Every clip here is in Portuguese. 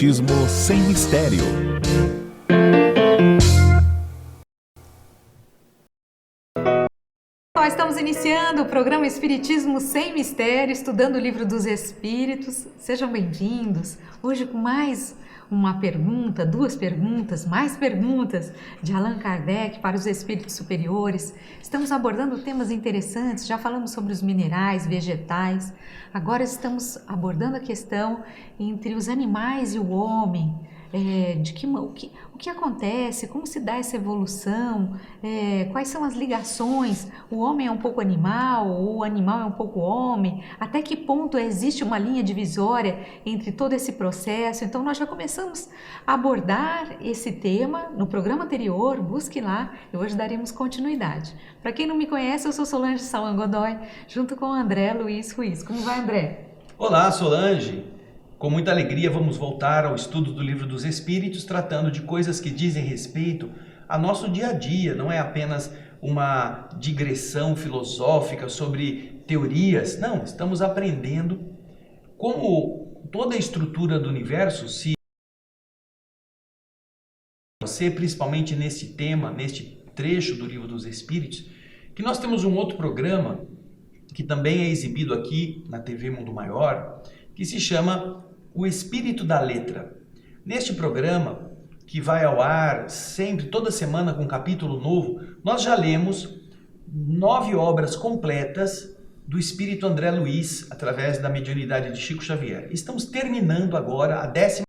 Espiritismo sem mistério. Nós estamos iniciando o programa Espiritismo Sem Mistério, estudando o Livro dos Espíritos. Sejam bem-vindos. Hoje com mais uma pergunta, mais perguntas de Allan Kardec para os espíritos superiores. Estamos abordando temas interessantes, já falamos sobre os minerais, vegetais. Agora estamos abordando a questão entre os animais e o homem. O que acontece, como se dá essa evolução, quais são as ligações, o homem é um pouco animal, ou o animal é um pouco homem, até que ponto existe uma linha divisória entre todo esse processo. Então nós já começamos a abordar esse tema no programa anterior, busque lá, e hoje daremos continuidade. Para quem não me conhece, eu sou Solange Salman Godoy, junto com o André Luiz Ruiz. Como vai, André? Olá, Solange! Com muita alegria vamos voltar ao estudo do Livro dos Espíritos, tratando de coisas que dizem respeito ao nosso dia a dia, não é apenas uma digressão filosófica sobre teorias, não, estamos aprendendo como toda a estrutura do universo se você, principalmente nesse tema, neste trecho do Livro dos Espíritos, que nós temos um outro programa que também é exibido aqui na TV Mundo Maior, que se chama O Espírito da Letra. Neste programa, que vai ao ar sempre, toda semana com um capítulo novo, nós já lemos 9 obras completas do Espírito André Luiz, através da mediunidade de Chico Xavier. Estamos terminando agora a 10ª.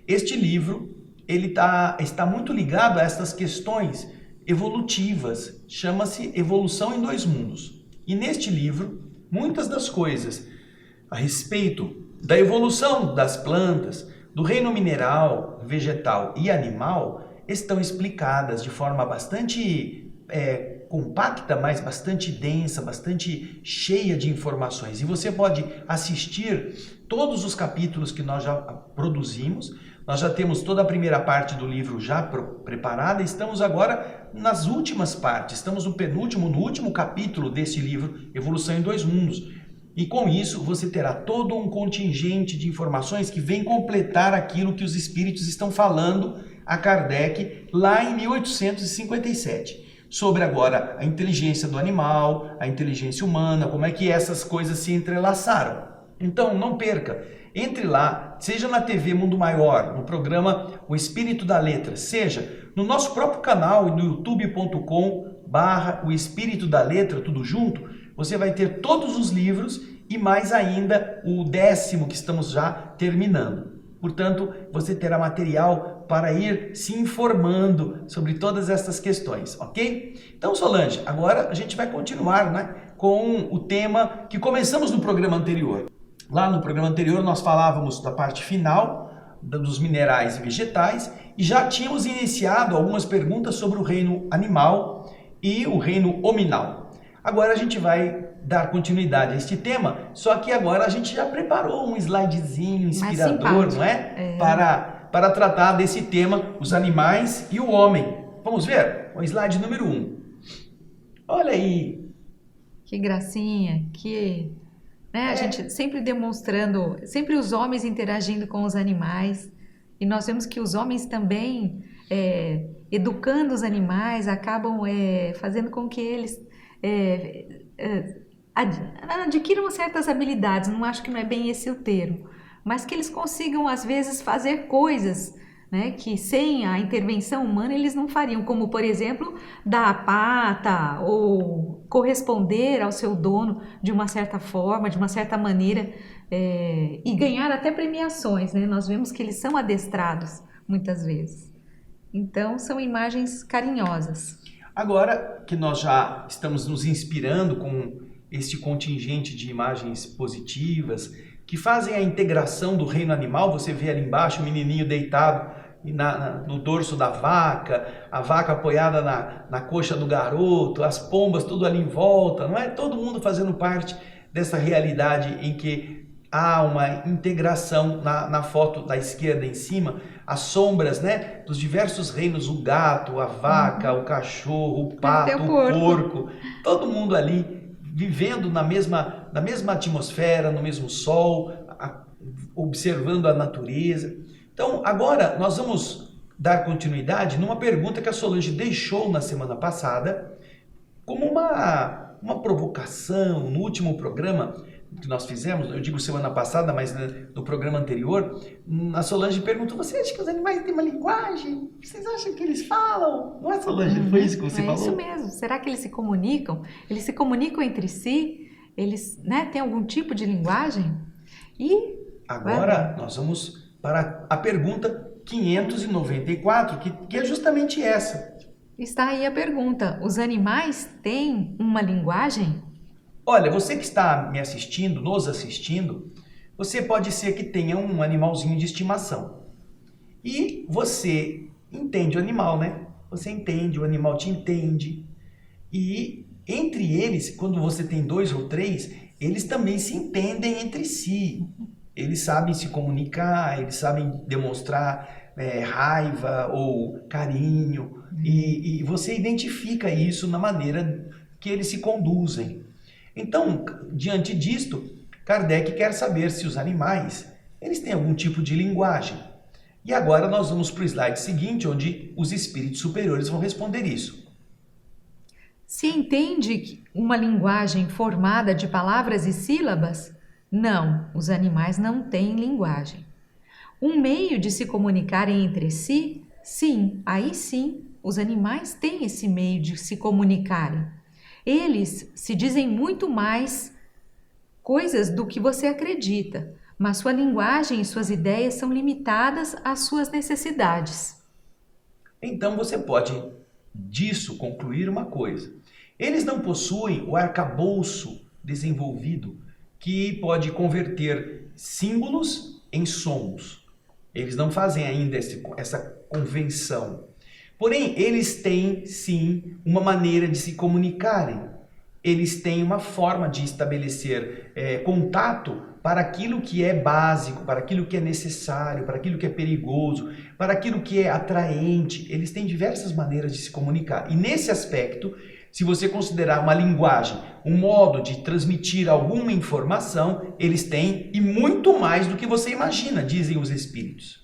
Este livro ele está muito ligado a essas questões evolutivas, chama-se Evolução em Dois Mundos. E neste livro, muitas das coisas a respeito da evolução das plantas, do reino mineral, vegetal e animal, estão explicadas de forma bastante compacta, mas bastante densa, bastante cheia de informações. E você pode assistir todos os capítulos que nós já produzimos. Nós já temos toda a primeira parte do livro já preparada, estamos agora nas últimas partes, estamos no último capítulo desse livro, Evolução em Dois Mundos. E com isso você terá todo um contingente de informações que vem completar aquilo que os espíritos estão falando a Kardec lá em 1857. Sobre agora a inteligência do animal, a inteligência humana, como é que essas coisas se entrelaçaram. Então não perca, entre lá, seja na TV Mundo Maior, no programa O Espírito da Letra, seja no nosso próprio canal, no youtube.com/O Espírito da Letra, tudo junto. Você vai ter todos os livros e mais ainda o 10º que estamos já terminando. Portanto, você terá material para ir se informando sobre todas essas questões, ok? Então, Solange, agora a gente vai continuar, né, com o tema que começamos no programa anterior. Lá no programa anterior nós falávamos da parte final dos minerais e vegetais e já tínhamos iniciado algumas perguntas sobre o reino animal e o reino hominal. Agora a gente vai dar continuidade a este tema, só que agora a gente já preparou um slidezinho inspirador, não é? Para tratar desse tema, os animais e o homem. Vamos ver? O slide número 1. Olha aí. Que gracinha, a gente sempre demonstrando, sempre os homens interagindo com os animais, e nós vemos que os homens também, educando os animais, acabam fazendo com que eles adquiram certas habilidades. Não acho que não é bem esse o termo, mas que eles consigam às vezes fazer coisas, né, que sem a intervenção humana eles não fariam, como por exemplo dar a pata ou corresponder ao seu dono de uma certa forma, de uma certa maneira, e ganhar até premiações, né? Nós vemos que eles são adestrados muitas vezes. Então são imagens carinhosas. Agora que nós já estamos nos inspirando com este contingente de imagens positivas que fazem a integração do reino animal, você vê ali embaixo o menininho deitado no dorso da vaca, a vaca apoiada na coxa do garoto, as pombas tudo ali em volta, não é? Todo mundo fazendo parte dessa realidade em que há uma integração na foto da esquerda em cima, as sombras, né, dos diversos reinos, o gato, a vaca, o cachorro, o pato, o porco, todo mundo ali vivendo na mesma atmosfera, no mesmo sol, observando a natureza. Então, agora nós vamos dar continuidade numa pergunta que a Solange deixou na semana passada, como uma provocação no último programa que nós fizemos, eu digo semana passada, mas no programa anterior, a Solange perguntou: você acha que os animais têm uma linguagem? Vocês acham que eles falam? Não é, Solange? Foi isso que você falou? É isso mesmo. Será que eles se comunicam? Eles se comunicam entre si? Eles, né, têm algum tipo de linguagem? E agora nós vamos para a pergunta 594, que é justamente essa. Está aí a pergunta: os animais têm uma linguagem? Olha, você que está me assistindo, nos assistindo, você pode ser que tenha um animalzinho de estimação. E você entende o animal, né? Você entende, o animal te entende. E entre eles, quando você tem 2 ou 3, eles também se entendem entre si. Eles sabem se comunicar, eles sabem demonstrar raiva ou carinho. E você identifica isso na maneira que eles se conduzem. Então, diante disto, Kardec quer saber se os animais eles têm algum tipo de linguagem. E agora nós vamos para o slide seguinte, onde os espíritos superiores vão responder isso. Se entende uma linguagem formada de palavras e sílabas? Não, os animais não têm linguagem. Um meio de se comunicarem entre si? Sim, aí sim, os animais têm esse meio de se comunicarem. Eles se dizem muito mais coisas do que você acredita, mas sua linguagem e suas ideias são limitadas às suas necessidades. Então você pode disso concluir uma coisa: eles não possuem o arcabouço desenvolvido que pode converter símbolos em sons. Eles não fazem ainda essa convenção. Porém, eles têm, sim, uma maneira de se comunicarem. Eles têm uma forma de estabelecer contato para aquilo que é básico, para aquilo que é necessário, para aquilo que é perigoso, para aquilo que é atraente. Eles têm diversas maneiras de se comunicar. E nesse aspecto, se você considerar uma linguagem, um modo de transmitir alguma informação, eles têm, e muito mais do que você imagina, dizem os espíritos.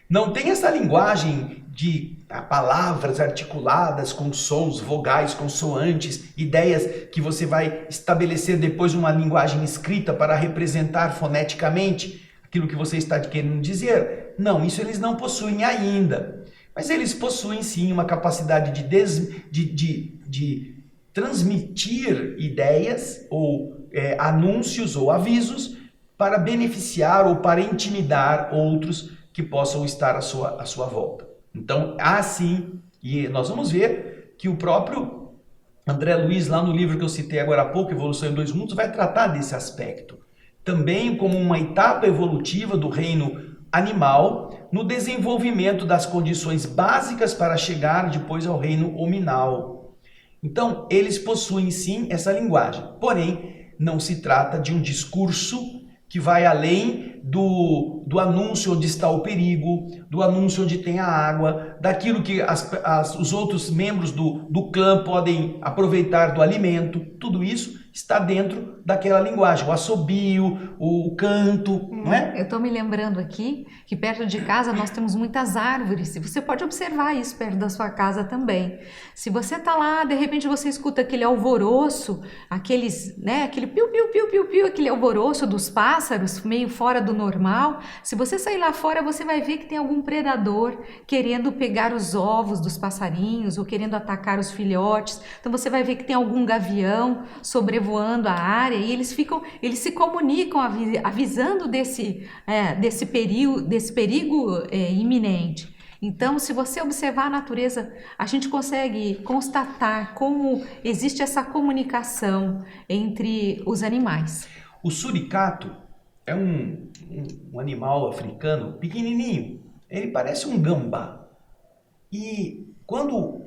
Não tem essa linguagem de palavras articuladas com sons, vogais, consoantes, ideias que você vai estabelecer depois uma linguagem escrita para representar foneticamente aquilo que você está querendo dizer. Não, isso eles não possuem ainda. Mas eles possuem sim uma capacidade de transmitir ideias ou anúncios ou avisos para beneficiar ou para intimidar outros que possam estar à sua volta. Então, assim, e nós vamos ver que o próprio André Luiz, lá no livro que eu citei agora há pouco, Evolução em 2 Mundos, vai tratar desse aspecto. Também como uma etapa evolutiva do reino animal no desenvolvimento das condições básicas para chegar depois ao reino hominal. Então, eles possuem sim essa linguagem, porém, não se trata de um discurso que vai além do anúncio onde está o perigo, do anúncio onde tem a água, daquilo que os outros membros do clã podem aproveitar do alimento. Tudo isso está dentro daquela linguagem, o assobio, o canto, não é? Eu estou me lembrando aqui que perto de casa nós temos muitas árvores, e você pode observar isso perto da sua casa também. Se você está lá, de repente você escuta aquele alvoroço, aquele piu, piu, piu, piu, piu, aquele alvoroço dos pássaros, meio fora do normal. Se você sair lá fora, você vai ver que tem algum predador querendo pegar os ovos dos passarinhos ou querendo atacar os filhotes. Então você vai ver que tem algum gavião sobrevoando a área e eles se comunicam avisando desse perigo iminente. Então, se você observar a natureza, a gente consegue constatar como existe essa comunicação entre os animais. O suricato é um animal africano pequenininho. Ele parece um gambá. E quando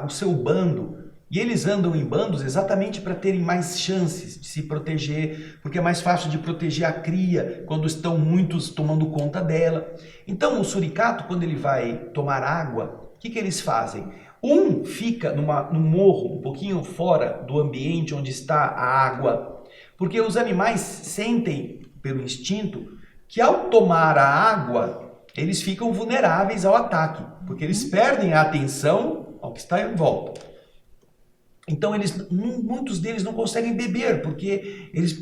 o seu bando, e eles andam em bandos exatamente para terem mais chances de se proteger, porque é mais fácil de proteger a cria quando estão muitos tomando conta dela. Então o suricato, quando ele vai tomar água, o que eles fazem? Um fica num morro um pouquinho fora do ambiente onde está a água, porque os animais sentem pelo instinto que ao tomar a água, eles ficam vulneráveis ao ataque, porque eles perdem a atenção ao que está em volta. Então, muitos deles não conseguem beber, porque eles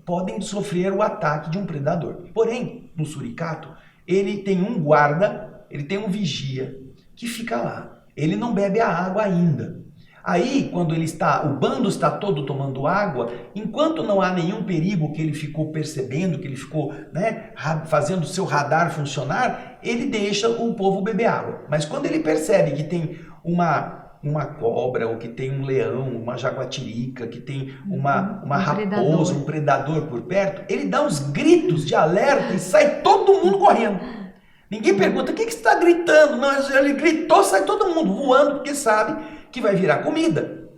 podem sofrer o ataque de um predador. Porém, no suricato, ele tem um guarda, ele tem um vigia, que fica lá. Ele não bebe a água ainda. Aí, quando o bando está todo tomando água, enquanto não há nenhum perigo que ele ficou percebendo, que ele ficou, né, fazendo o seu radar funcionar, ele deixa o povo beber água. Mas quando ele percebe que tem uma cobra, ou que tem um leão, uma jaguatirica, que tem uma raposa, um predador por perto, ele dá uns gritos de alerta e sai todo mundo correndo. Ninguém pergunta, o que você está gritando? Não, ele gritou, sai todo mundo voando, porque sabe que vai virar comida.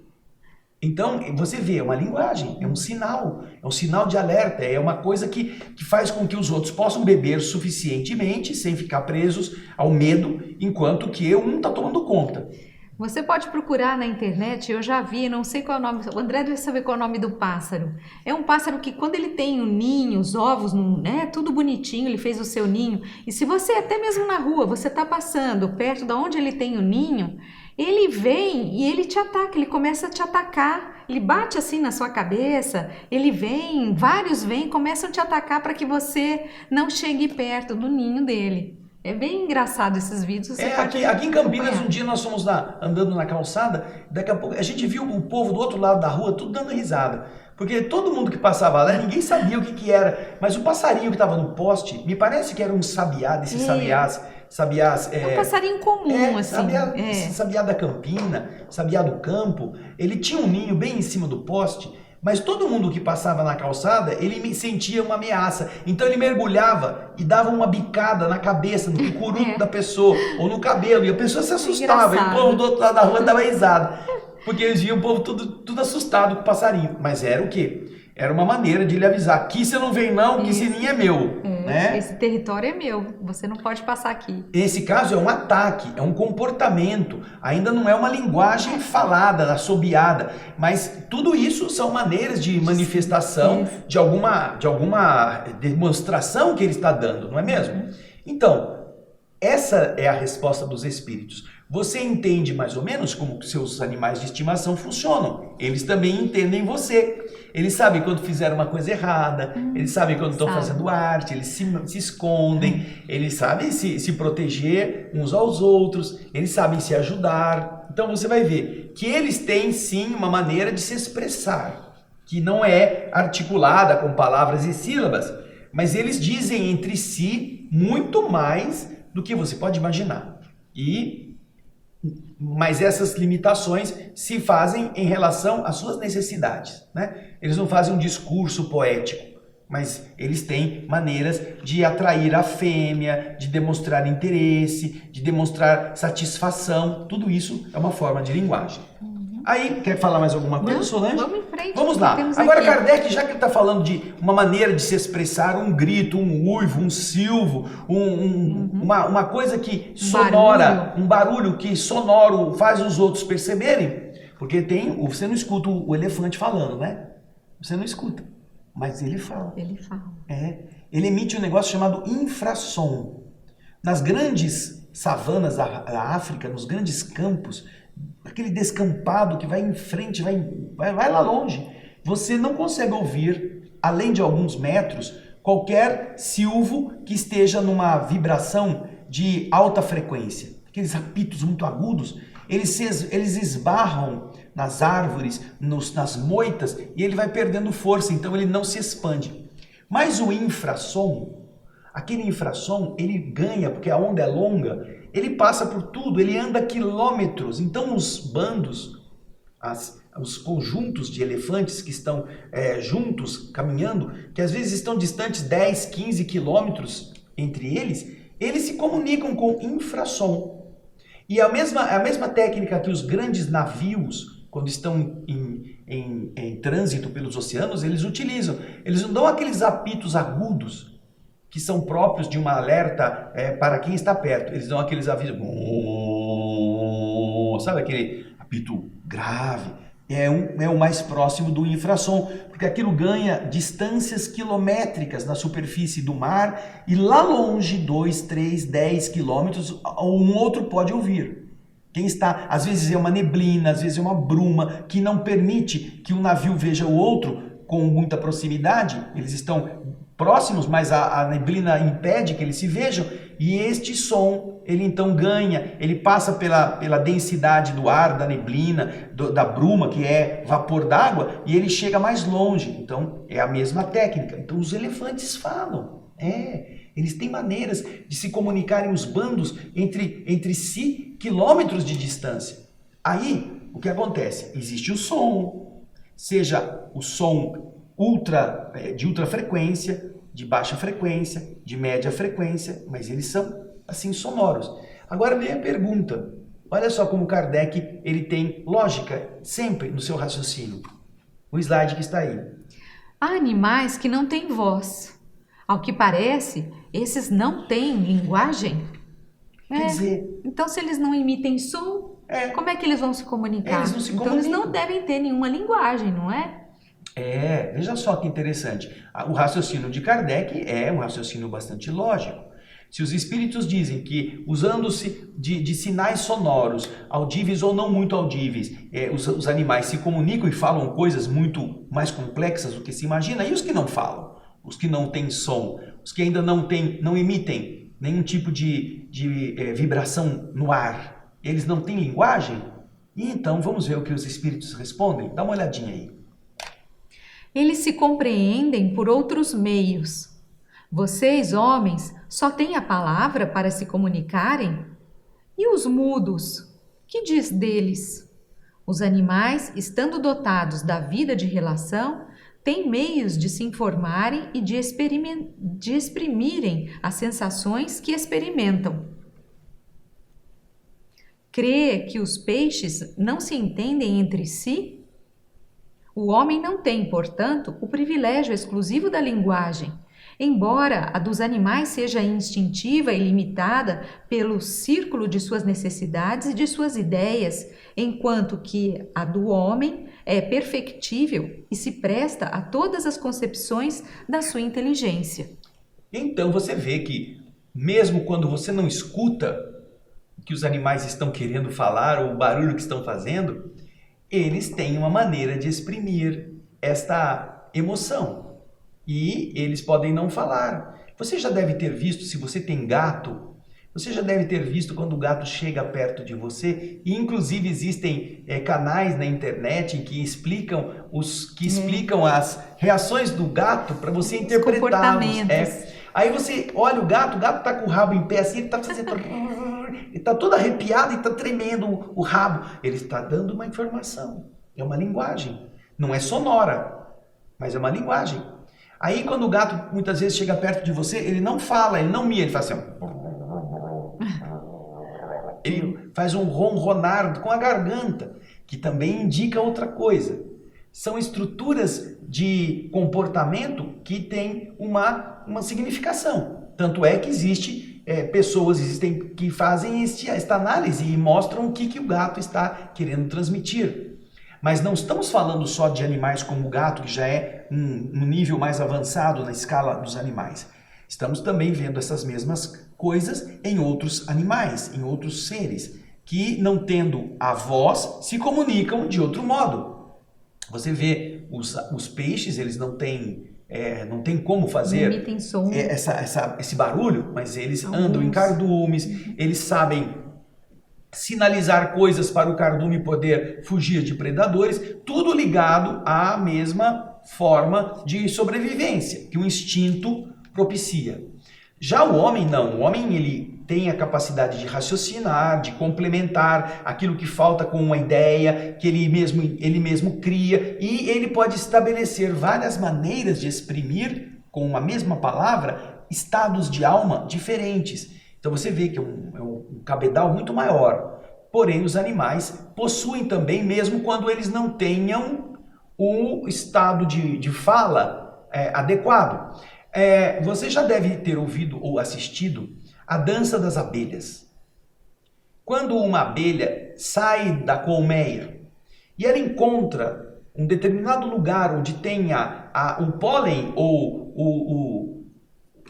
Então, você vê, é uma linguagem, é um sinal de alerta, é uma coisa que faz com que os outros possam beber suficientemente, sem ficar presos ao medo, enquanto que um está tomando conta. Você pode procurar na internet, eu já vi, não sei qual é o nome, o André deve saber qual é o nome do pássaro. É um pássaro que quando ele tem o ninho, os ovos, né, tudo bonitinho, ele fez o seu ninho. E se você, até mesmo na rua, você está passando perto de onde ele tem o ninho, ele vem e ele te ataca, ele começa a te atacar, ele bate assim na sua cabeça, ele vem, vários vêm, começam a te atacar para que você não chegue perto do ninho dele. É bem engraçado esses vídeos. Aqui em Campinas, um dia nós fomos andando na calçada, daqui a pouco a gente viu o povo do outro lado da rua, tudo dando risada. Porque todo mundo que passava lá, ninguém sabia o que era. Mas o passarinho que estava no poste, me parece que era um sabiá, desses sabiás. É um passarinho comum, assim. Sabiá da campina, sabiá do campo. Ele tinha um ninho bem em cima do poste. Mas todo mundo que passava na calçada, ele sentia uma ameaça. Então ele mergulhava e dava uma bicada na cabeça, no curuto da pessoa, ou no cabelo. E a pessoa se assustava. E o povo do outro lado da rua dava risada. Porque eles viam o povo tudo assustado com o passarinho. Mas era o quê? Era uma maneira de ele avisar. Aqui você não vem não, que esse ninho é meu. Né? Esse território é meu, você não pode passar aqui. Esse caso é um ataque, é um comportamento. Ainda não é uma linguagem falada, assobiada. Mas tudo isso são maneiras de manifestação de alguma demonstração que ele está dando, não é mesmo? Então, essa é a resposta dos espíritos. Você entende mais ou menos como seus animais de estimação funcionam. Eles também entendem você. Eles sabem quando fizeram uma coisa errada, eles sabem quando estão fazendo arte, eles se escondem, eles sabem se proteger uns aos outros, eles sabem se ajudar. Então você vai ver que eles têm sim uma maneira de se expressar, que não é articulada com palavras e sílabas, mas eles dizem entre si muito mais do que você pode imaginar. Mas essas limitações se fazem em relação às suas necessidades, né? Eles não fazem um discurso poético, mas eles têm maneiras de atrair a fêmea, de demonstrar interesse, de demonstrar satisfação. Tudo isso é uma forma de linguagem. Aí, quer falar mais alguma coisa, Solange? Vamos em frente. Vamos lá. Agora, Kardec, já que ele está falando de uma maneira de se expressar, um grito, um uivo, um silvo, uma coisa que sonora, um barulho que sonoro faz os outros perceberem, porque você não escuta o elefante falando, né? Você não escuta, mas ele fala. Ele fala. Ele emite um negócio chamado infrassom. Nas grandes savanas da África, nos grandes campos, aquele descampado que vai em frente, vai lá longe, você não consegue ouvir, além de alguns metros, qualquer silvo que esteja numa vibração de alta frequência. Aqueles apitos muito agudos, eles esbarram nas árvores, nas moitas, e ele vai perdendo força, então ele não se expande. Mas o infrassom, aquele infrassom, ele ganha, porque a onda é longa, ele passa por tudo, ele anda quilômetros. Então os bandos, os conjuntos de elefantes que estão juntos, caminhando, que às vezes estão distantes 10, 15 quilômetros entre eles se comunicam com infrassom. E a mesma técnica que os grandes navios, quando estão em trânsito pelos oceanos, eles utilizam. Eles não dão aqueles apitos agudos, que são próprios de uma alerta para quem está perto. Eles dão aqueles avisos, sabe aquele apito grave, é o mais próximo do infrassom, porque aquilo ganha distâncias quilométricas na superfície do mar e lá longe, 2, 3, 10 quilômetros, um outro pode ouvir. Quem está, às vezes é uma neblina, às vezes é uma bruma, que não permite que um navio veja o outro com muita proximidade. Eles estão próximos, mas a neblina impede que eles se vejam, e este som, ele então ganha, ele passa pela densidade do ar, da neblina, da bruma, que é vapor d'água, e ele chega mais longe. Então, é a mesma técnica. Então, os elefantes falam, eles têm maneiras de se comunicarem os bandos entre si, quilômetros de distância. Aí, o que acontece? Existe o som, seja o som de ultra frequência, de baixa frequência, de média frequência, mas eles são assim sonoros. Agora vem a pergunta. Olha só como Kardec ele tem lógica sempre no seu raciocínio. O slide que está aí. Há animais que não têm voz. Ao que parece, esses não têm linguagem. Quer dizer... Então, se eles não emitem som, como é que eles vão se comunicar? Eles não se então, eles não devem ter nenhuma linguagem, não é? Veja só que interessante. O raciocínio de Kardec é um raciocínio bastante lógico. Se os espíritos dizem que, usando-se de sinais sonoros, audíveis ou não muito audíveis, os animais se comunicam e falam coisas muito mais complexas do que se imagina, e os que não falam? Os que não têm som, os que ainda não emitem nenhum tipo de vibração no ar, eles não têm linguagem? E então vamos ver o que os espíritos respondem? Dá uma olhadinha aí. Eles se compreendem por outros meios. Vocês, homens, só têm a palavra para se comunicarem? E os mudos? Que diz deles? Os animais, estando dotados da vida de relação, têm meios de se informarem e de exprimirem as sensações que experimentam. Crê que os peixes não se entendem entre si? O homem não tem, portanto, o privilégio exclusivo da linguagem, embora a dos animais seja instintiva e limitada pelo círculo de suas necessidades e de suas ideias, enquanto que a do homem é perfectível e se presta a todas as concepções da sua inteligência. Então você vê que, mesmo quando você não escuta o que os animais estão querendo falar ou o barulho que estão fazendo, eles têm uma maneira de exprimir esta emoção. E eles podem não falar. Você já deve ter visto, se você tem gato, você já deve ter visto quando o gato chega perto de você, e inclusive existem canais na internet que explicam as reações do gato para você interpretá-los. Aí você olha o gato está com o rabo em pé assim, ele está fazendo... Ele está todo arrepiado e está tremendo o rabo. Ele está dando uma informação. É uma linguagem. Não é sonora, mas é uma linguagem. Aí quando o gato muitas vezes chega perto de você, ele não fala, ele não mia, ele faz assim. Ele faz um ronronar com a garganta, que também indica outra coisa. São estruturas de comportamento que têm uma significação. Tanto é que existem que fazem esta análise e mostram o que o gato está querendo transmitir. Mas não estamos falando só de animais como o gato, que já é um nível mais avançado na escala dos animais. Estamos também vendo essas mesmas coisas em outros animais, em outros seres, que não tendo a voz, se comunicam de outro modo. Você vê os peixes, eles não têm como fazer esse barulho, mas eles andam em cardumes, eles sabem sinalizar coisas para o cardume poder fugir de predadores, tudo ligado à mesma forma de sobrevivência que o instinto propicia. Já o homem não, o homem ele tem a capacidade de raciocinar, de complementar aquilo que falta com uma ideia que ele mesmo cria, e ele pode estabelecer várias maneiras de exprimir com uma mesma palavra estados de alma diferentes. Então você vê que é um cabedal muito maior. Porém, os animais possuem também, mesmo quando eles não tenham o estado de fala adequado. Você já deve ter ouvido ou assistido a dança das abelhas. Quando uma abelha sai da colmeia e ela encontra um determinado lugar onde tenha o pólen ou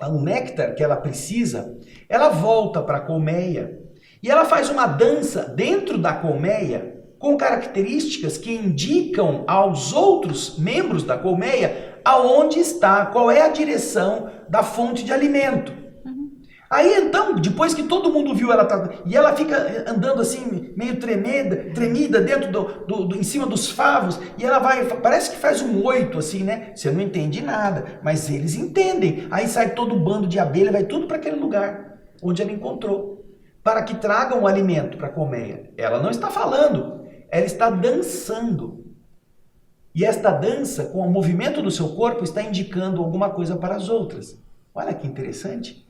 o néctar que ela precisa, ela volta para a colmeia e ela faz uma dança dentro da colmeia com características que indicam aos outros membros da colmeia aonde está, qual é a direção da fonte de alimento. Aí então, depois que todo mundo viu ela, e ela fica andando assim, meio tremida dentro em cima dos favos, e ela vai, parece que faz um 8 assim, né? Você não entende nada, mas eles entendem. Aí sai todo o bando de abelha, vai tudo para aquele lugar onde ela encontrou, para que tragam o alimento para a colmeia. Ela não está falando, ela está dançando. E esta dança, com o movimento do seu corpo, está indicando alguma coisa para as outras. Olha que interessante.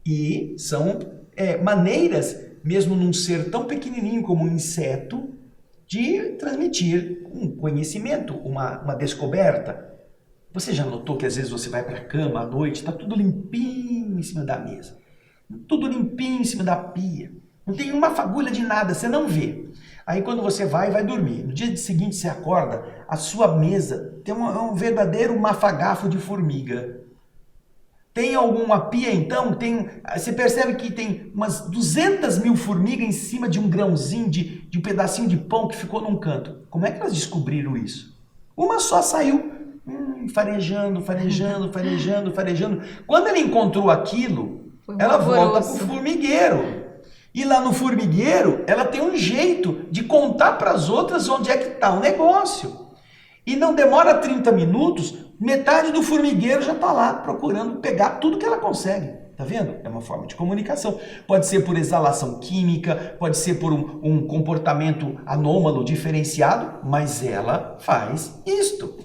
E são maneiras, mesmo num ser tão pequenininho como um inseto, de transmitir um conhecimento, uma descoberta. Você já notou que às vezes você vai para a cama à noite, está tudo limpinho em cima da mesa, tudo limpinho em cima da pia, não tem uma fagulha de nada, você não vê. Aí quando você vai dormir, no dia seguinte você acorda, a sua mesa tem um verdadeiro mafagafo de formiga. Tem alguma pia, então, você percebe que tem umas 200 mil formigas em cima de um grãozinho, de um pedacinho de pão que ficou num canto. Como é que elas descobriram isso? Uma só saiu farejando. Quando ela encontrou aquilo, ela volta para o formigueiro. E lá no formigueiro, ela tem um jeito de contar para as outras onde é que está o negócio. E não demora 30 minutos, metade do formigueiro já está lá procurando pegar tudo que ela consegue. Tá vendo? É uma forma de comunicação. Pode ser por exalação química, pode ser por um comportamento anômalo, diferenciado, mas ela faz isto.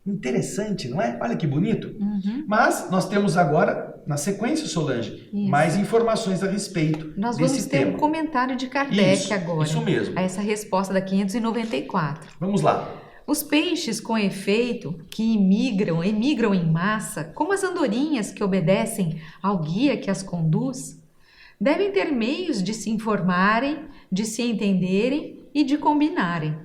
Interessante, não é? Olha que bonito. Uhum. Mas nós temos agora, na sequência, Solange, mais informações a respeito nós desse vamos ter tema. Um comentário de Kardec agora. Isso mesmo. A essa resposta da 594. Vamos lá. Os peixes com efeito que emigram em massa, como as andorinhas que obedecem ao guia que as conduz, devem ter meios de se informarem, de se entenderem e de combinarem.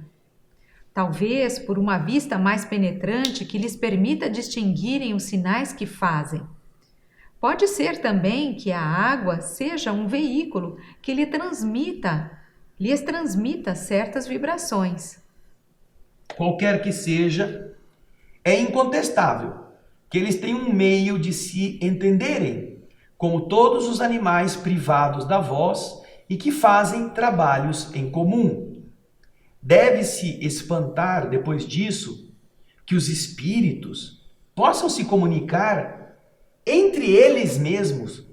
Talvez por uma vista mais penetrante que lhes permita distinguirem os sinais que fazem. Pode ser também que a água seja um veículo que lhes transmita certas vibrações. Qualquer que seja, é incontestável que eles têm um meio de se entenderem, como todos os animais privados da voz e que fazem trabalhos em comum. Deve-se espantar, depois disso, que os espíritos possam se comunicar entre eles mesmos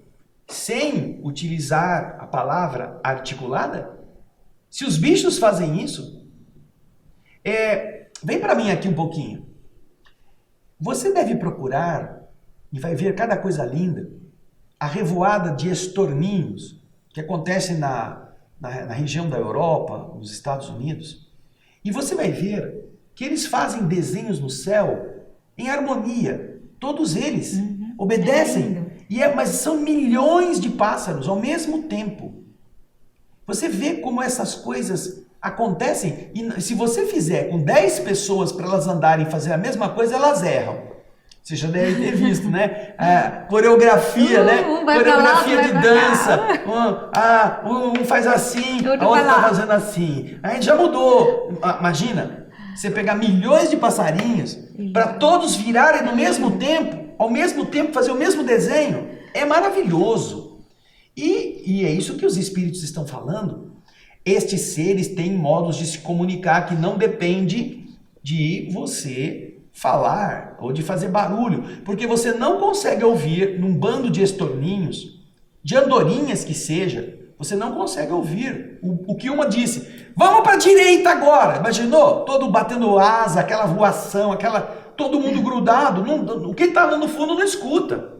sem utilizar a palavra articulada? Se os bichos fazem isso, vem para mim aqui um pouquinho. Você deve procurar, e vai ver cada coisa linda, a revoada de estorninhos que acontece na região da Europa, nos Estados Unidos. E você vai ver que eles fazem desenhos no céu em harmonia. Todos eles obedecem. Mas são milhões de pássaros ao mesmo tempo. Você vê como essas coisas acontecem, e se você fizer com 10 pessoas para elas andarem e fazer a mesma coisa, elas erram. Você já deve ter visto, né? Coreografia, né? Coreografia de dança. Um faz assim, a outra está fazendo assim. Aí já mudou. Imagina, você pegar milhões de passarinhos para todos virarem no mesmo tempo, ao mesmo tempo fazer o mesmo desenho. É maravilhoso. E é isso que os espíritos estão falando. Estes seres têm modos de se comunicar que não depende de você falar ou de fazer barulho, porque você não consegue ouvir num bando de estorninhos, de andorinhas que seja, você não consegue ouvir o que uma disse. Vamos para a direita agora. Imaginou? Todo batendo asa, aquela voação, todo mundo grudado. O que está lá no fundo não escuta.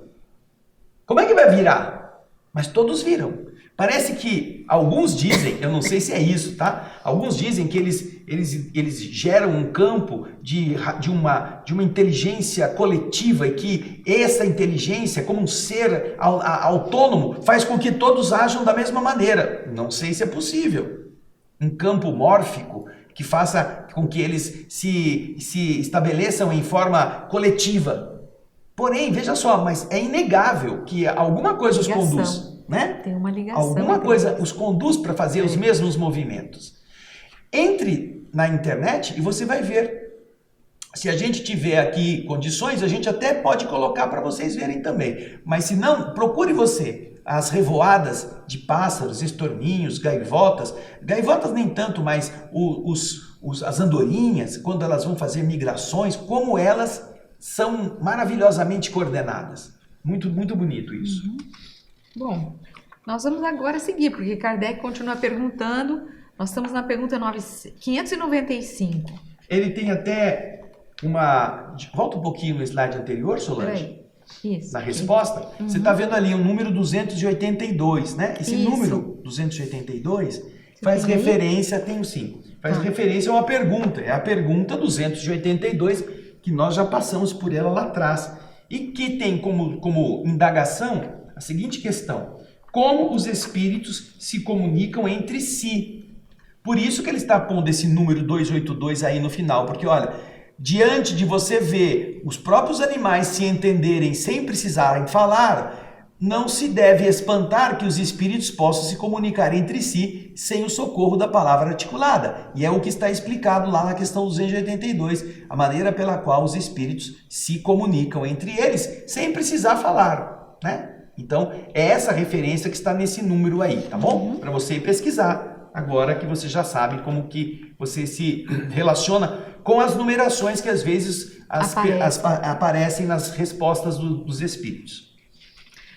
Como é que vai virar? Mas todos viram. Parece que alguns dizem, eu não sei se é isso, tá? Alguns dizem que eles geram um campo de uma inteligência coletiva e que essa inteligência, como um ser autônomo, faz com que todos ajam da mesma maneira. Não sei se é possível. Um campo mórfico que faça com que eles se estabeleçam em forma coletiva. Porém, veja só, mas é inegável que alguma coisa os conduz, né? Tem uma ligação. Alguma coisa os conduz para fazer os mesmos movimentos. Entre na internet e você vai ver. Se a gente tiver aqui condições, a gente até pode colocar para vocês verem também. Mas se não, procure você as revoadas de pássaros, estorninhos, gaivotas. Gaivotas nem tanto, mas as andorinhas, quando elas vão fazer migrações, como elas são maravilhosamente coordenadas. Muito, muito bonito isso. Bom, nós vamos agora seguir, porque Kardec continua perguntando. Nós estamos na pergunta 595. Ele tem até uma... Volta um pouquinho no slide anterior, Solange. Isso. Na resposta. Você está vendo ali o número 282, né? Esse número 282 faz referência... Tenho sim. Faz referência a uma pergunta. É a pergunta 282 que nós já passamos por ela lá atrás. E que tem como indagação a seguinte questão. Como os espíritos se comunicam entre si? Por isso que ele está pondo esse número 282 aí no final. Porque, olha, diante de você ver os próprios animais se entenderem sem precisarem falar, não se deve espantar que os espíritos possam se comunicar entre si sem o socorro da palavra articulada. E é o que está explicado lá na questão 282, a maneira pela qual os espíritos se comunicam entre eles sem precisar falar, né? Então, é essa referência que está nesse número aí, tá bom? Para você ir pesquisar, agora que você já sabe como que você se relaciona com as numerações que às vezes aparecem nas respostas dos espíritos.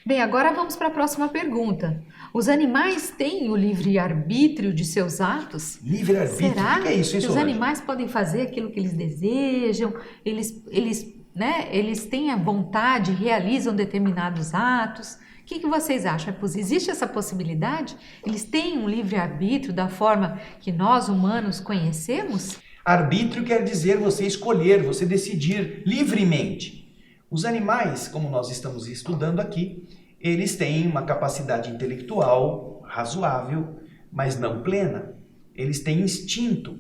Bem, agora vamos para a próxima pergunta. Os animais têm o livre-arbítrio de seus atos? Livre-arbítrio? Será O que é isso, que os animais podem fazer aquilo que eles desejam? Eles têm a vontade, realizam determinados atos? O que vocês acham? Existe essa possibilidade? Eles têm um livre-arbítrio da forma que nós humanos conhecemos? Arbítrio quer dizer você escolher, você decidir livremente. Os animais, como nós estamos estudando aqui, eles têm uma capacidade intelectual razoável, mas não plena. Eles têm instinto.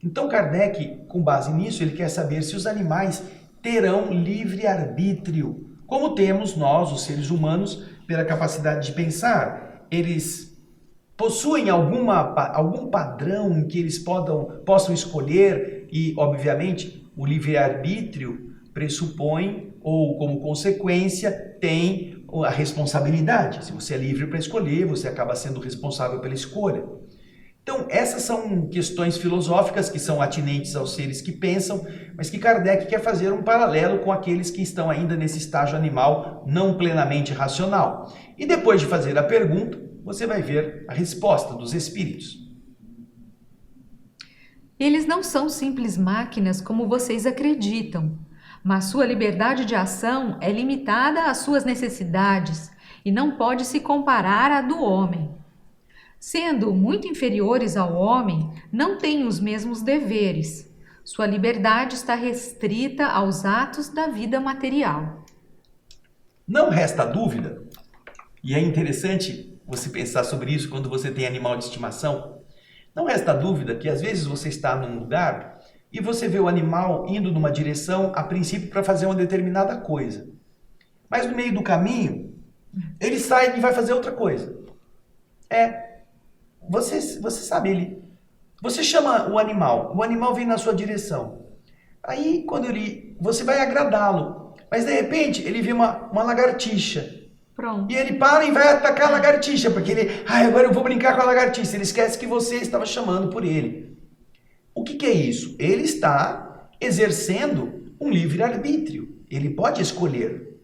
Então Kardec, com base nisso, ele quer saber se os animais terão livre-arbítrio, como temos nós, os seres humanos, pela capacidade de pensar. Eles possuem algum padrão em que eles possam escolher e, obviamente, o livre-arbítrio pressupõe ou, como consequência, tem a responsabilidade. Se você é livre para escolher, você acaba sendo responsável pela escolha. Então, essas são questões filosóficas que são atinentes aos seres que pensam, mas que Kardec quer fazer um paralelo com aqueles que estão ainda nesse estágio animal não plenamente racional. E depois de fazer a pergunta, você vai ver a resposta dos espíritos. Eles não são simples máquinas como vocês acreditam, mas sua liberdade de ação é limitada às suas necessidades e não pode se comparar à do homem. Sendo muito inferiores ao homem, não têm os mesmos deveres. Sua liberdade está restrita aos atos da vida material. Não resta dúvida, e é interessante você pensar sobre isso quando você tem animal de estimação, não resta dúvida que às vezes você está num lugar e você vê o animal indo numa direção, a princípio, para fazer uma determinada coisa. Mas no meio do ele sai e vai fazer outra coisa. Você sabe, você chama o animal vem na sua direção. Aí, você vai agradá-lo, mas de repente ele vê uma lagartixa. Pronto. E ele para e vai atacar a lagartixa, porque agora eu vou brincar com a lagartixa. Ele esquece que você estava chamando por ele. O que é isso? Ele está exercendo um livre-arbítrio. Ele pode escolher.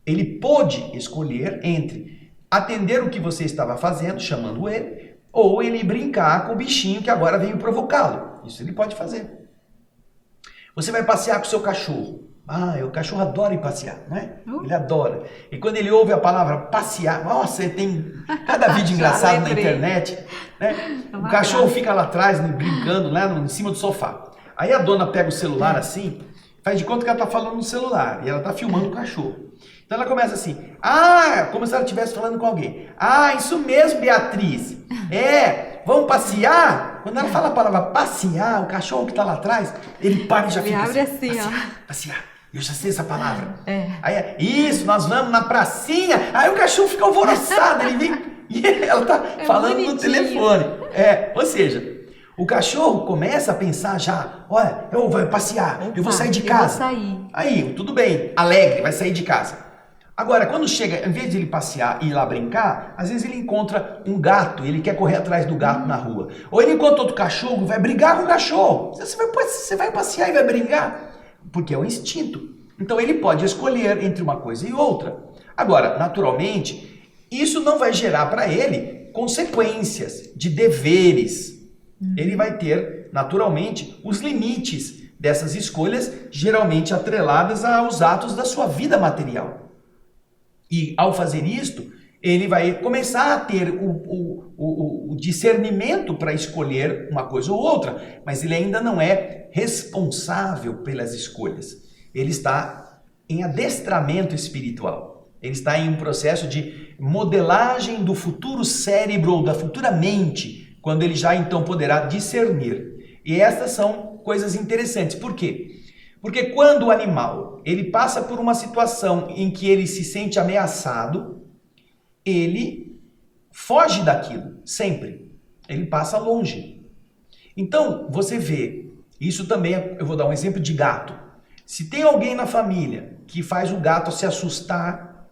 Ele pôde escolher entre atender o que você estava fazendo, chamando ele, ou ele brincar com o bichinho que agora veio provocá-lo. Isso ele pode fazer. Você vai passear com o seu cachorro. O cachorro adora ir passear, não é? Ele adora. E quando ele ouve a palavra passear, nossa, tem cada vídeo engraçado na internet, né? O cachorro fica lá atrás, brincando, lá em cima do sofá. Aí a dona pega o celular assim, faz de conta que ela está falando no celular, e ela está filmando o cachorro. Então ela começa assim, como se ela estivesse falando com alguém. Isso mesmo, Beatriz. vamos passear. Quando ela fala a palavra passear, o cachorro que está lá atrás, ele para e já fica abre assim, passear. Eu já sei essa palavra. É. Aí, isso, nós vamos na pracinha. Aí o cachorro fica alvoroçado, ele vem e ela está falando bonitinho. no telefone. Ou seja, o cachorro começa a pensar já, olha, eu vou passear, eu vou sair de casa. Eu vou sair. Aí, tudo bem, alegre, vai sair de casa. Agora, quando chega, em vez de ele passear e ir lá brincar, às vezes ele encontra um gato, ele quer correr atrás do gato na rua. Ou ele encontra outro cachorro e vai brigar com o cachorro. Você vai passear e vai brigar? Porque é o instinto. Então ele pode escolher entre uma coisa e outra. Agora, naturalmente, isso não vai gerar para ele consequências de deveres. Ele vai ter, naturalmente, os limites dessas escolhas, geralmente atreladas aos atos da sua vida material. E ao fazer isto, ele vai começar a ter o discernimento para escolher uma coisa ou outra, mas ele ainda não é responsável pelas escolhas. Ele está em adestramento espiritual. Ele está em um processo de modelagem do futuro cérebro ou da futura mente, quando ele já então poderá discernir. E estas são coisas interessantes. Por quê? Porque quando o animal ele passa por uma situação em que ele se sente ameaçado, ele foge daquilo, sempre. Ele passa longe. Então, você vê, isso também, eu vou dar um exemplo de gato. Se tem alguém na família que faz o gato se assustar,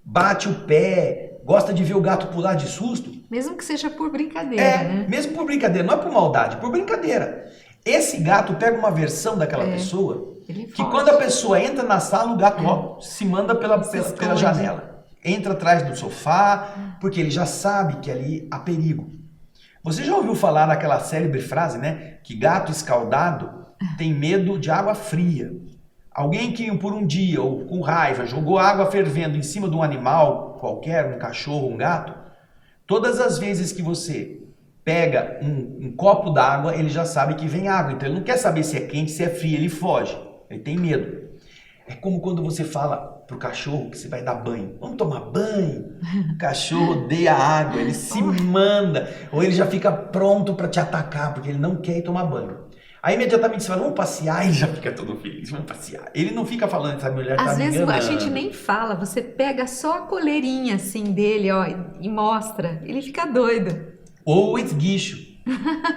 bate o pé, gosta de ver o gato pular de susto... Mesmo que seja por brincadeira, né? Mesmo por brincadeira, não é por maldade, por brincadeira. Esse gato pega uma versão daquela pessoa que quando a pessoa entra na sala, o gato se manda pela janela. Entra atrás do sofá, porque ele já sabe que ali há perigo. Você já ouviu falar naquela célebre frase, né? Que gato escaldado tem medo de água fria. Alguém que por um dia, ou com raiva, jogou água fervendo em cima de um animal qualquer, um cachorro, um gato, todas as vezes que você pega um copo d'água, ele já sabe que vem água. Então ele não quer saber se é quente, se é frio, ele foge. Ele tem medo. É como quando você fala pro cachorro que você vai dar banho. Vamos tomar banho? O cachorro odeia água, ele se manda. Ou ele já fica pronto para te atacar, porque ele não quer ir tomar banho. Aí imediatamente você fala, vamos passear, ele já fica todo feliz, vamos passear. Ele não fica falando, essa mulher tá me enganando. Às vezes a gente nem fala, você pega só a coleirinha assim dele, ó, e mostra. Ele fica doido. Ou o esguicho.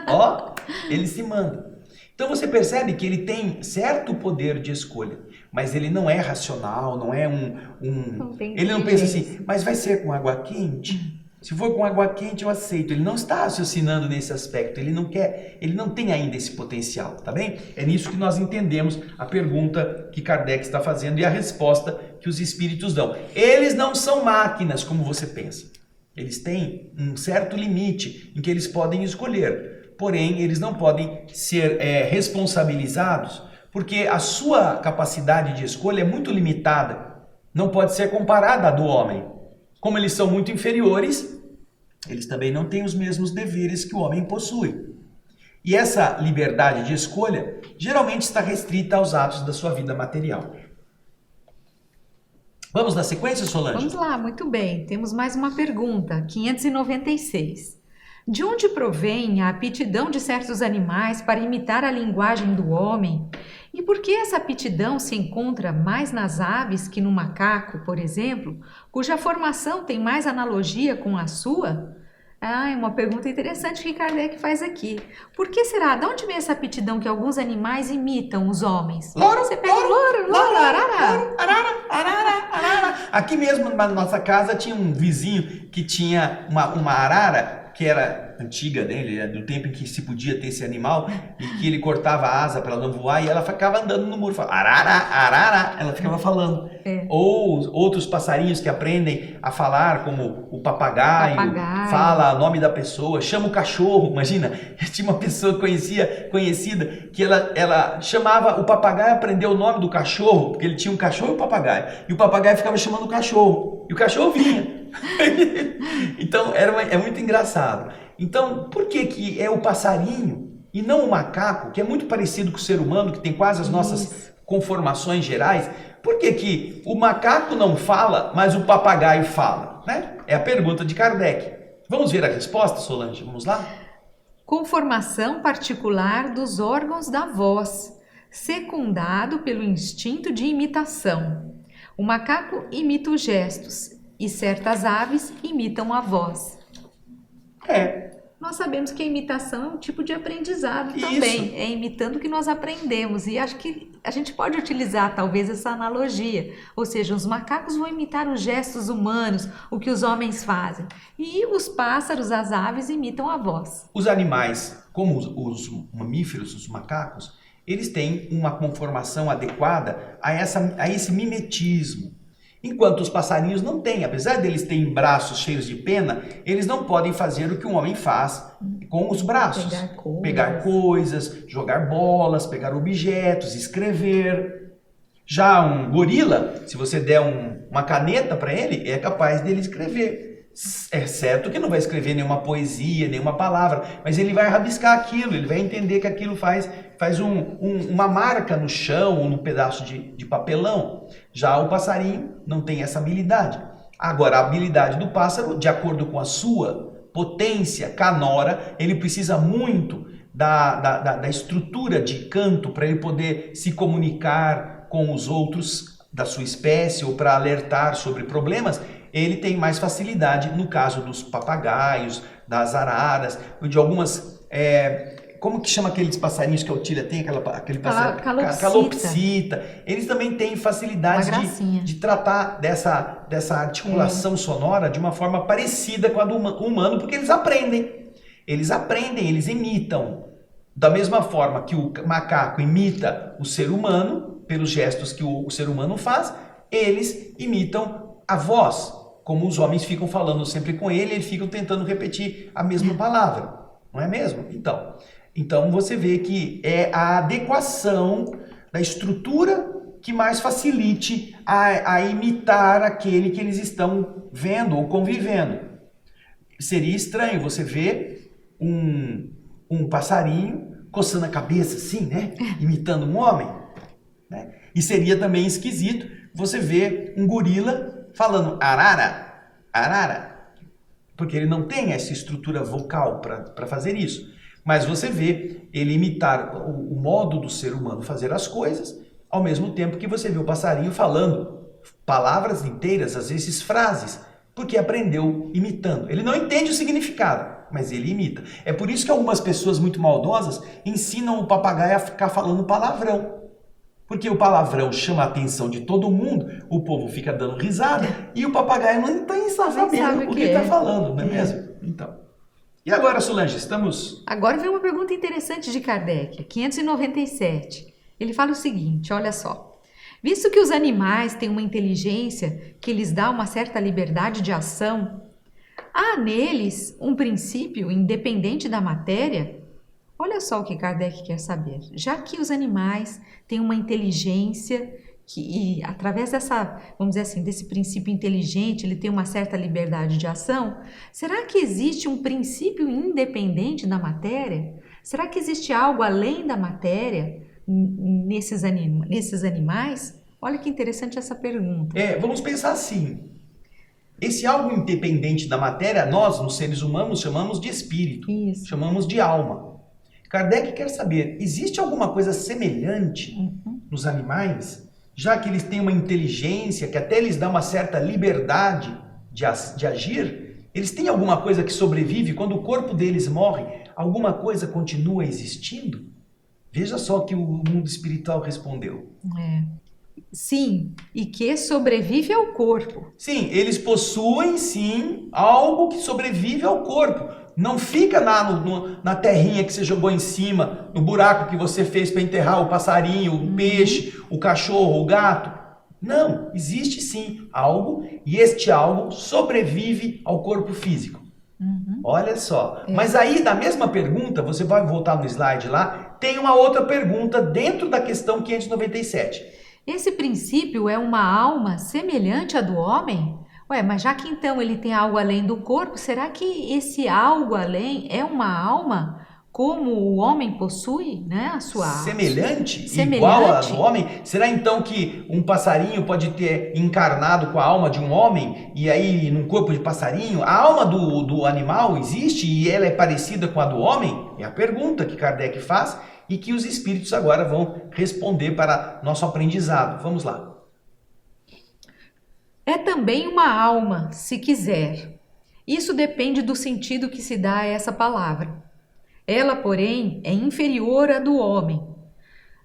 Ó, ele se manda. Então você percebe que ele tem certo poder de escolha, mas ele não é racional, não é ele não pensa assim, mas vai ser com água quente? Se for com água quente eu aceito. Ele não está raciocinando nesse aspecto, ele não quer, ele não tem ainda esse potencial, tá bem? É nisso que nós entendemos a pergunta que Kardec está fazendo e a resposta que os espíritos dão. Eles não são máquinas como você pensa. Eles têm um certo limite em que eles podem escolher, porém eles não podem ser responsabilizados, porque a sua capacidade de escolha é muito limitada, não pode ser comparada à do homem. Como eles são muito inferiores, eles também não têm os mesmos deveres que o homem possui. E essa liberdade de escolha geralmente está restrita aos atos da sua vida material. Vamos na sequência, Solange? Vamos lá, muito bem. Temos mais uma pergunta, 596. De onde provém a aptidão de certos animais para imitar a linguagem do homem? E por que essa aptidão se encontra mais nas aves que no macaco, por exemplo, cuja formação tem mais analogia com a sua? É uma pergunta interessante que Kardec faz aqui. Por que será? De onde vem essa aptidão que alguns animais imitam os homens? Louro, você pega louro, arara. Aqui mesmo na nossa casa tinha um vizinho que tinha uma arara, que era antiga dele, do tempo em que se podia ter esse animal, e que ele cortava a asa para não voar, e ela ficava andando no muro, falando, arara, ela ficava falando. Ou outros passarinhos que aprendem a falar, como o papagaio, fala o nome da pessoa, chama o cachorro. Imagina, tinha uma pessoa conhecida que ela chamava o papagaio, aprendeu o nome do cachorro, porque ele tinha um cachorro e um papagaio, e o papagaio ficava chamando o cachorro, e o cachorro vinha. Então é muito engraçado. Então por que é o passarinho e não o macaco, que é muito parecido com o ser humano, que tem quase as nossas conformações gerais? Por que o macaco não fala, mas o papagaio fala, né? É a pergunta de Kardec. Vamos ver a resposta, Solange? Vamos lá? conformação particular dos órgãos da voz, secundado pelo instinto de imitação. O macaco imita os gestos e certas aves imitam a voz. Nós sabemos que a imitação é um tipo de aprendizado também. É imitando que nós aprendemos. E acho que a gente pode utilizar talvez essa analogia. Ou seja, os macacos vão imitar os gestos humanos, o que os homens fazem. E os pássaros, as aves, imitam a voz. Os animais, como os mamíferos, os macacos, eles têm uma conformação adequada a esse mimetismo. Enquanto os passarinhos não têm, apesar deles terem braços cheios de pena, eles não podem fazer o que um homem faz com os braços. Pegar coisas, jogar bolas, pegar objetos, escrever. Já um gorila, se você der uma caneta para ele, é capaz dele escrever. É certo que não vai escrever nenhuma poesia, nenhuma palavra, mas ele vai rabiscar aquilo, ele vai entender que aquilo faz uma marca no chão ou num pedaço de papelão. Já o passarinho não tem essa habilidade. Agora, a habilidade do pássaro, de acordo com a sua potência canora, ele precisa muito da estrutura de canto para ele poder se comunicar com os outros da sua espécie ou para alertar sobre problemas. Ele tem mais facilidade no caso dos papagaios, das araras, de algumas... como que chama aqueles passarinhos que a Otília tem? Aquele passarinho? Calopsita. Eles também têm facilidade de tratar dessa articulação sonora de uma forma parecida com a do humano, porque eles aprendem. Eles imitam. Da mesma forma que o macaco imita o ser humano, pelos gestos que o ser humano faz, eles imitam a voz. Como os homens ficam falando sempre com ele, eles ficam tentando repetir a mesma palavra. Não é mesmo? Então você vê que é a adequação da estrutura que mais facilite a imitar aquele que eles estão vendo ou convivendo. Seria estranho você ver um passarinho coçando a cabeça assim, né? Imitando um homem. Né? E seria também esquisito você ver um gorila falando arara, arara, porque ele não tem essa estrutura vocal para fazer isso. Mas você vê ele imitar o modo do ser humano fazer as coisas, ao mesmo tempo que você vê o passarinho falando palavras inteiras, às vezes frases, porque aprendeu imitando. Ele não entende o significado, mas ele imita. É por isso que algumas pessoas muito maldosas ensinam o papagaio a ficar falando palavrão. Porque o palavrão chama a atenção de todo mundo, o povo fica dando risada e o papagaio não está sabendo o que está falando, não é mesmo? Então. E agora, Solange, Agora vem uma pergunta interessante de Kardec, 597. Ele fala o seguinte, olha só. Visto que os animais têm uma inteligência que lhes dá uma certa liberdade de ação, há neles um princípio independente da matéria? Olha só o que Kardec quer saber. Já que os animais têm uma inteligência e através vamos dizer assim, desse princípio inteligente, ele tem uma certa liberdade de ação, será que existe um princípio independente da matéria? Será que existe algo além da matéria nesses animais? Olha que interessante essa pergunta. Vamos pensar assim. Esse algo independente da matéria, nós, nos seres humanos, chamamos de espírito. Isso. Chamamos de alma. Kardec quer saber, existe alguma coisa semelhante nos animais, já que eles têm uma inteligência que até lhes dá uma certa liberdade de agir? Eles têm alguma coisa que sobrevive quando o corpo deles morre? Alguma coisa continua existindo? Veja só o que o mundo espiritual respondeu. Sim, e que sobrevive ao corpo. Sim, eles possuem sim algo que sobrevive ao corpo. Não fica na terrinha que você jogou em cima, no buraco que você fez para enterrar o passarinho, o peixe, o cachorro, o gato. Não, existe sim algo e este algo sobrevive ao corpo físico. Olha só. Mas aí, na mesma pergunta, você vai voltar no slide lá, tem uma outra pergunta dentro da questão 597. Esse princípio é uma alma semelhante à do homem? Mas já que então ele tem algo além do corpo, será que esse algo além é uma alma como o homem possui, né, a sua semelhante, semelhante, igual a do homem? Será então que um passarinho pode ter encarnado com a alma de um homem e aí num corpo de passarinho? A alma do animal existe e ela é parecida com a do homem? É a pergunta que Kardec faz e que os espíritos agora vão responder para nosso aprendizado. Vamos lá. É também uma alma, se quiser. Isso depende do sentido que se dá a essa palavra. Ela, porém, é inferior à do homem.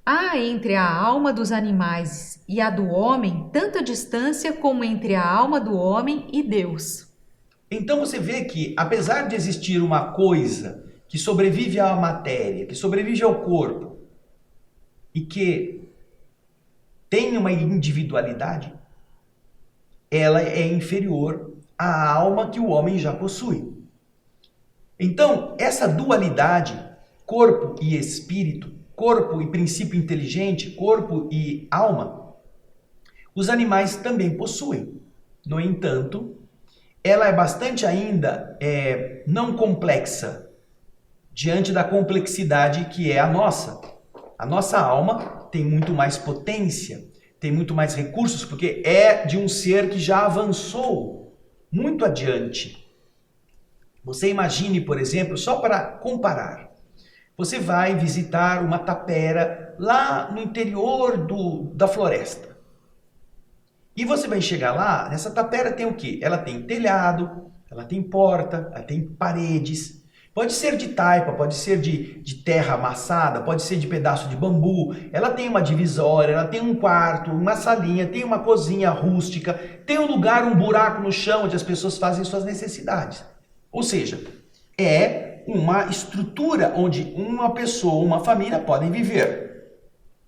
Há entre a alma dos animais e a do homem tanta distância como entre a alma do homem e Deus. Então você vê que, apesar de existir uma coisa que sobrevive à matéria, que sobrevive ao corpo e que tem uma individualidade, ela é inferior à alma que o homem já possui. Então, essa dualidade, corpo e espírito, corpo e princípio inteligente, corpo e alma, os animais também possuem. No entanto, ela é bastante ainda não complexa diante da complexidade que é a nossa. A nossa alma tem muito mais potência, tem muito mais recursos, porque é de um ser que já avançou muito adiante. Você imagine, por exemplo, só para comparar, você vai visitar uma tapera lá no interior da floresta. E você vai chegar lá, nessa tapera tem o quê? Ela tem telhado, ela tem porta, ela tem paredes. Pode ser de taipa, pode ser de terra amassada, pode ser de pedaço de bambu. Ela tem uma divisória, ela tem um quarto, uma salinha, tem uma cozinha rústica, tem um lugar, um buraco no chão onde as pessoas fazem suas necessidades. Ou seja, é uma estrutura onde uma pessoa, uma família podem viver.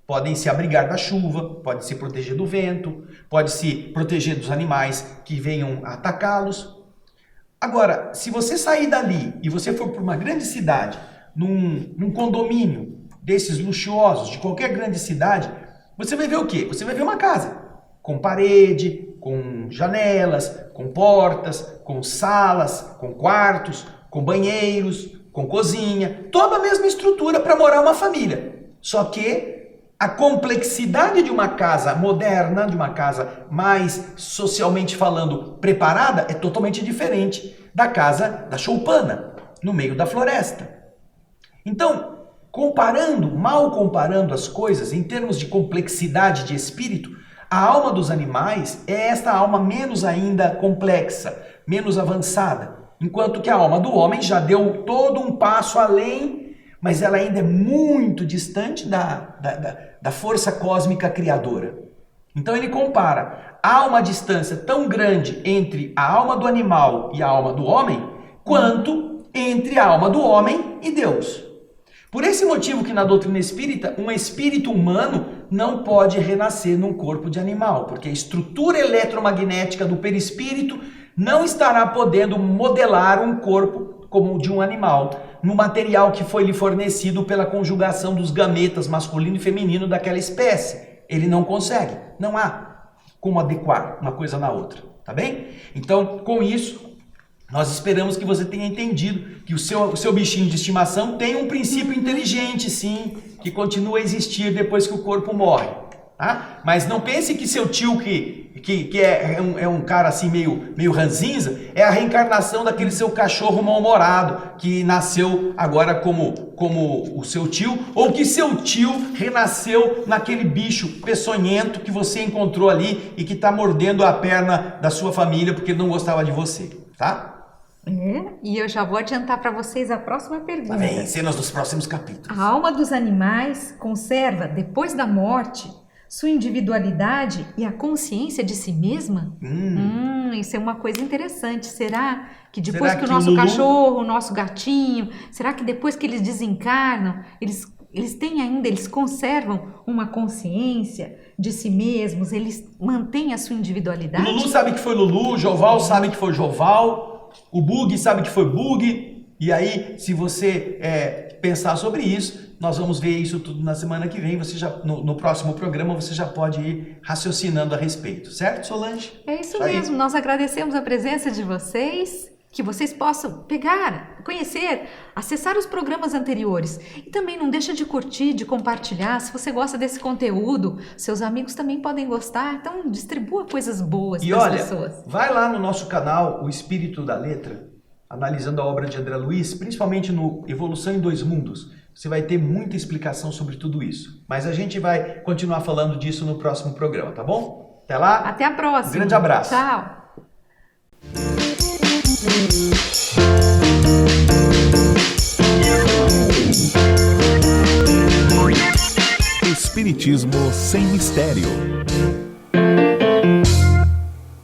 Podem se abrigar da chuva, podem se proteger do vento, podem se proteger dos animais que venham atacá-los. Agora, se você sair dali e você for para uma grande cidade, num condomínio desses luxuosos, de qualquer grande cidade, você vai ver o quê? Você vai ver uma casa com parede, com janelas, com portas, com salas, com quartos, com banheiros, com cozinha, toda a mesma estrutura para morar uma família. Só que a complexidade de uma casa moderna, de uma casa mais socialmente falando preparada, é totalmente diferente da casa da choupana, no meio da floresta. Então, mal comparando as coisas em termos de complexidade de espírito, a alma dos animais é esta alma menos ainda complexa, menos avançada, enquanto que a alma do homem já deu todo um passo além, mas ela ainda é muito distante da força cósmica criadora. Então ele compara, há uma distância tão grande entre a alma do animal e a alma do homem, quanto entre a alma do homem e Deus. Por esse motivo que na doutrina espírita, um espírito humano não pode renascer num corpo de animal, porque a estrutura eletromagnética do perispírito não estará podendo modelar um corpo como o de um animal, no material que foi lhe fornecido pela conjugação dos gametas masculino e feminino daquela espécie. Ele não consegue, não há como adequar uma coisa na outra, tá bem? Então, com isso, nós esperamos que você tenha entendido que o seu bichinho de estimação tem um princípio inteligente, sim, que continua a existir depois que o corpo morre, tá? Mas não pense que seu tio, que é um cara assim meio ranzinza, é a reencarnação daquele seu cachorro mal-humorado que nasceu agora como o seu tio, ou que seu tio renasceu naquele bicho peçonhento que você encontrou ali e que está mordendo a perna da sua família porque ele não gostava de você, tá? E eu já vou adiantar para vocês a próxima pergunta. Vem, cenas dos próximos capítulos. A alma dos animais conserva, depois da morte, sua individualidade e a consciência de si mesma? Isso é uma coisa interessante. Será que depois que o nosso cachorro, o nosso gatinho, será que depois que eles desencarnam, eles conservam uma consciência de si mesmos? Eles mantêm a sua individualidade? O Lulu sabe que foi Lulu, o Joval sabe que foi Joval, o Bug sabe que foi Bug. E aí, se você pensar sobre isso, nós vamos ver isso tudo na semana que vem. Você já no próximo programa você já pode ir raciocinando a respeito, certo, Solange? É isso mesmo. Nós agradecemos a presença de vocês que vocês possam pegar, conhecer, acessar os programas anteriores. E também não deixa de curtir, de compartilhar. Se você gosta desse conteúdo, seus amigos também podem gostar. Então, distribua coisas boas para as pessoas. Vai lá no nosso canal, O Espírito da Letra, analisando a obra de André Luiz, principalmente no Evolução em Dois Mundos. Você vai ter muita explicação sobre tudo isso. Mas a gente vai continuar falando disso no próximo programa, tá bom? Até lá. Até a próxima. Um grande abraço. Tchau. Espiritismo sem mistério.